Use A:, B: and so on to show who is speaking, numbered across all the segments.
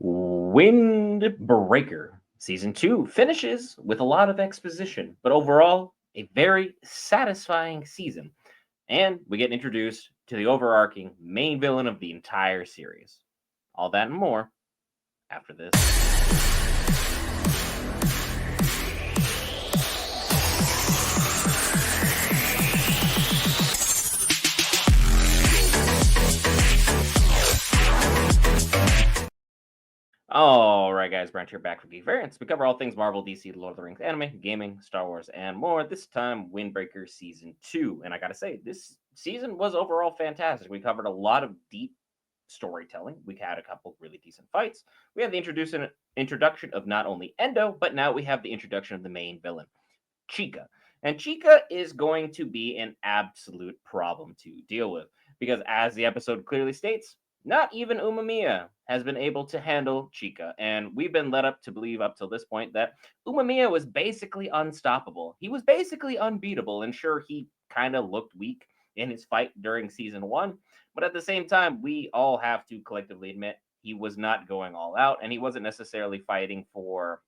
A: Windbreaker Season 2 finishes with a lot of exposition, but overall, a very satisfying season. And we get introduced to the overarching main villain of the entire series. All that and more after this. All right, guys, Brent here back from Geek Variants. We cover all things Marvel, DC, Lord of the Rings, anime, gaming, Star Wars, and more. This time, Windbreaker Season 2. And I gotta say, this season was overall fantastic. We covered a lot of deep storytelling. We had a couple really decent fights. We had the introduction of not only Endo, but now we have the introduction of the main villain, Chica. And Chica is going to be an absolute problem to deal with because, as the episode clearly states, not even Umamiya has been able to handle Chica. And we've been led up to believe up till this point that Umamiya was basically unstoppable. He was basically unbeatable. And sure, he kind of looked weak in his fight during season 1. But at the same time, we all have to collectively admit he was not going all out and he wasn't necessarily fighting for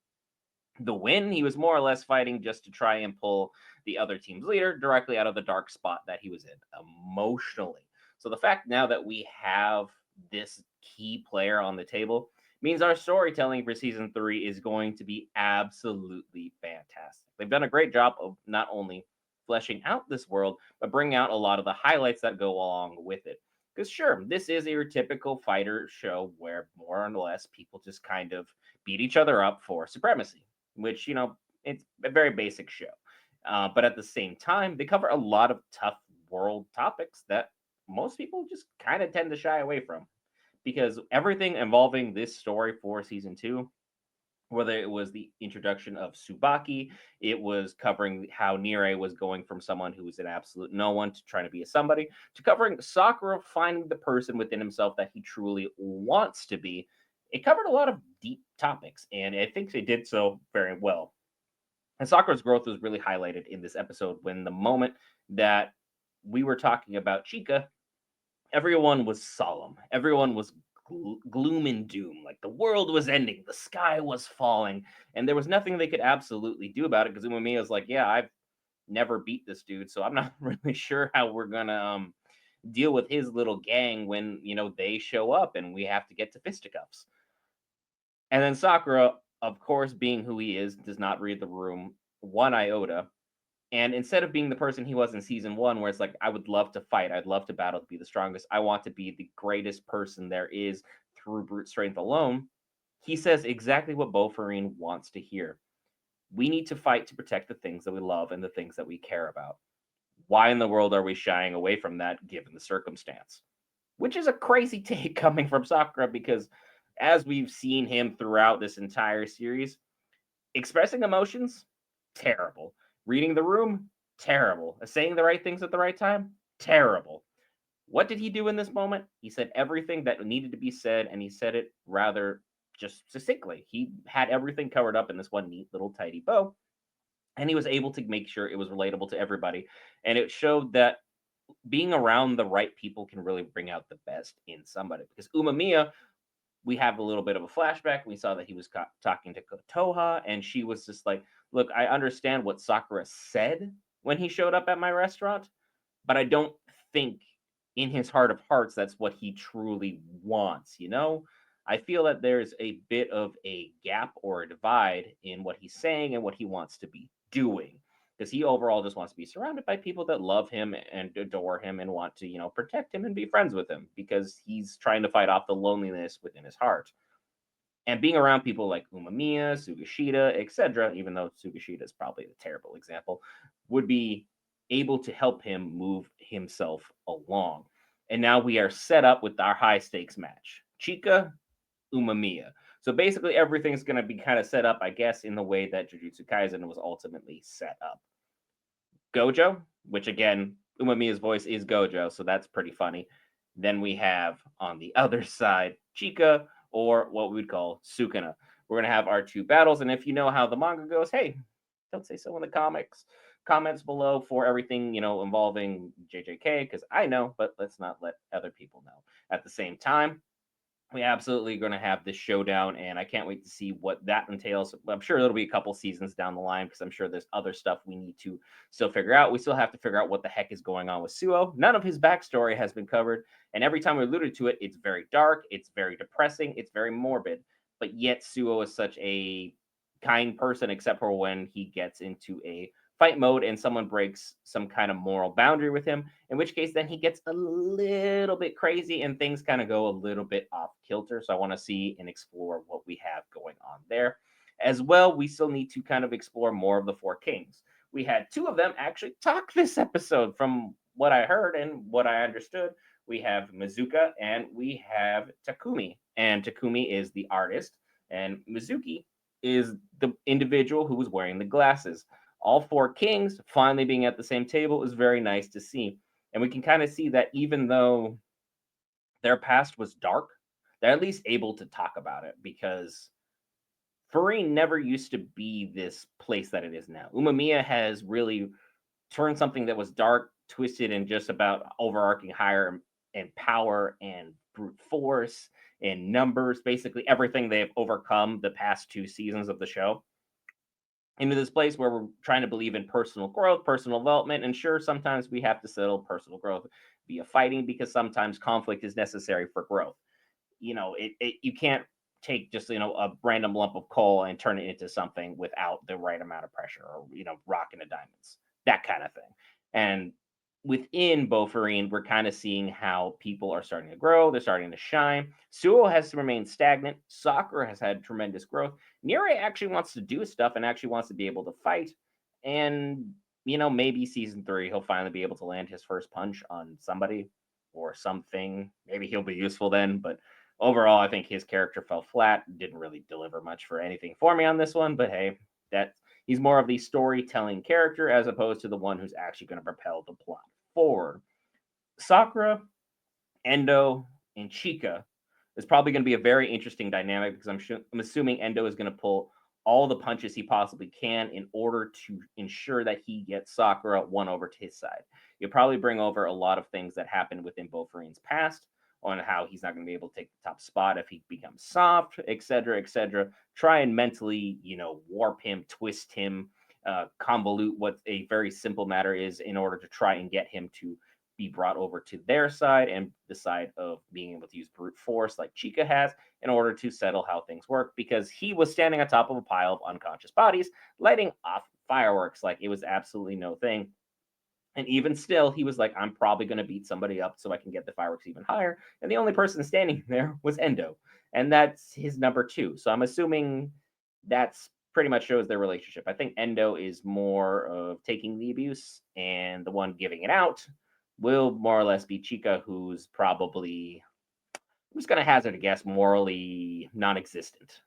A: the win. He was more or less fighting just to try and pull the other team's leader directly out of the dark spot that he was in emotionally. So the fact now that we have this key player on the table means our storytelling for season 3 is going to be absolutely fantastic. They've done a great job of not only fleshing out this world, but bringing out a lot of the highlights that go along with it. Because sure, this is your typical fighter show where more or less people just kind of beat each other up for supremacy, which, it's a very basic show. But at the same time, they cover a lot of tough world topics that most people just kind of tend to shy away from. Because everything involving this story for season 2, whether it was the introduction of Tsubaki, it was covering how Nire was going from someone who was an absolute no one to trying to be a somebody, to covering Sakura finding the person within himself that he truly wants to be. It covered a lot of deep topics, and I think they did so very well. And Sakura's growth was really highlighted in this episode when the moment that we were talking about Chica, everyone was solemn. Everyone was gloom and doom. Like the world was ending, the sky was falling, and there was nothing they could absolutely do about it because Umamiya was like, yeah, I've never beat this dude, so I'm not really sure how we're gonna deal with his little gang when they show up and we have to get to fisticuffs. And then Sakura, of course, being who he is, does not read the room one iota. And instead of being the person he was in season 1, where it's like, I would love to fight, I'd love to battle to be the strongest, I want to be the greatest person there is through brute strength alone, he says exactly what Bofarine wants to hear. We need to fight to protect the things that we love and the things that we care about. Why in the world are we shying away from that given the circumstance? Which is a crazy take coming from Sakura because, as we've seen him throughout this entire series, expressing emotions, terrible. Reading the room, terrible. Saying the right things at the right time, terrible. What did he do in this moment? He said everything that needed to be said, and he said it rather just succinctly. He had everything covered up in this one neat little tidy bow, and he was able to make sure it was relatable to everybody. And it showed that being around the right people can really bring out the best in somebody. Because Umamiya, we have a little bit of a flashback. We saw that he was talking to Kotoha, and she was just like, look, I understand what Sakura said when he showed up at my restaurant, but I don't think in his heart of hearts that's what he truly wants, I feel that there's a bit of a gap or a divide in what he's saying and what he wants to be doing. Because he overall just wants to be surrounded by people that love him and adore him and want to, protect him and be friends with him because he's trying to fight off the loneliness within his heart. And being around people like Umamiya, Sugashita, etc., even though Sugashita is probably a terrible example, would be able to help him move himself along. And now we are set up with our high stakes match. Chica, Umamiya. So basically everything's going to be kind of set up, I guess, in the way that Jujutsu Kaisen was ultimately set up. Gojo, which again, Umamiya's voice is Gojo, so that's pretty funny. Then we have on the other side Chica, or what we would call Sukuna. We're going to have our two battles, and if you know how the manga goes, hey, don't say so in the comments below for everything, involving JJK, because I know, but let's not let other people know. At the same time, we absolutely going to have this showdown, and I can't wait to see what that entails. I'm sure it'll be a couple seasons down the line because I'm sure there's other stuff we need to still figure out. We still have to figure out what the heck is going on with Suo. None of his backstory has been covered, and every time we alluded to it, it's very dark, it's very depressing, it's very morbid. But yet Suo is such a kind person, except for when he gets into a fight mode and someone breaks some kind of moral boundary with him, in which case then he gets a little bit crazy and things kind of go a little bit off kilter. So I want to see and explore what we have going on there. As well, we still need to kind of explore more of the Four Kings. We had two of them actually talk this episode from what I heard and what I understood. We have Mizuka and we have Takumi. And Takumi is the artist, and Mizuki is the individual who was wearing the glasses. All four kings finally being at the same table is very nice to see. And we can kind of see that even though their past was dark, they're at least able to talk about it because Furine never used to be this place that it is now. Umamiya has really turned something that was dark, twisted, and just about overarching higher and power and brute force and numbers, basically everything they've overcome the past two seasons of the show into this place where we're trying to believe in personal growth, personal development, and sure, sometimes we have to settle personal growth via fighting because sometimes conflict is necessary for growth. You can't take just a random lump of coal and turn it into something without the right amount of pressure, or rock into diamonds, that kind of thing. And within Bofarine, we're kind of seeing how people are starting to grow, they're starting to shine. Suo has remained stagnant, Sakura has had tremendous growth. Nire actually wants to do stuff and actually wants to be able to fight. And maybe season 3 he'll finally be able to land his first punch on somebody or something. Maybe he'll be useful then, but overall, I think his character fell flat. Didn't really deliver much for anything for me on this one. But hey, that he's more of the storytelling character as opposed to the one who's actually going to propel the plot forward. Sakura, Endo, and Chika is probably going to be a very interesting dynamic because I'm assuming Endo is going to pull all the punches he possibly can in order to ensure that he gets Sakura won over to his side. You'll probably bring over a lot of things that happened within Bofurine's past on how he's not going to be able to take the top spot if he becomes soft, etc., etc. Try and mentally, warp him, twist him, convolute what a very simple matter is in order to try and get him to be brought over to their side and the side of being able to use brute force like Chika has in order to settle how things work, because he was standing on top of a pile of unconscious bodies lighting off fireworks like it was absolutely no thing. And even still, he was like, I'm probably going to beat somebody up so I can get the fireworks even higher. And the only person standing there was Endo. And that's his number two. So I'm assuming that's pretty much shows their relationship. I think Endo is more of taking the abuse, and the one giving it out will more or less be Chica, who's probably, I'm just going to hazard a guess, morally non existent.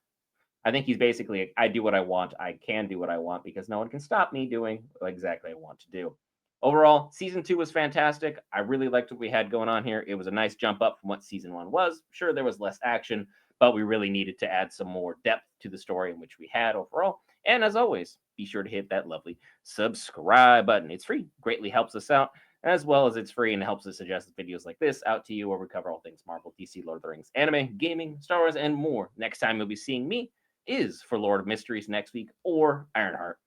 A: I think he's basically, I do what I want. I can do what I want because no one can stop me doing exactly what I want to do. Overall, season 2 was fantastic. I really liked what we had going on here. It was a nice jump up from what season 1 was. Sure, there was less action, but we really needed to add some more depth to the story in which we had overall. And as always, be sure to hit that lovely subscribe button. It's free, greatly helps us out, as well as it's free and helps us suggest videos like this out to you where we cover all things Marvel, DC, Lord of the Rings, anime, gaming, Star Wars, and more. Next time you'll be seeing me is for Lord of Mysteries next week or Ironheart.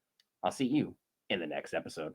A: I'll see you in the next episode.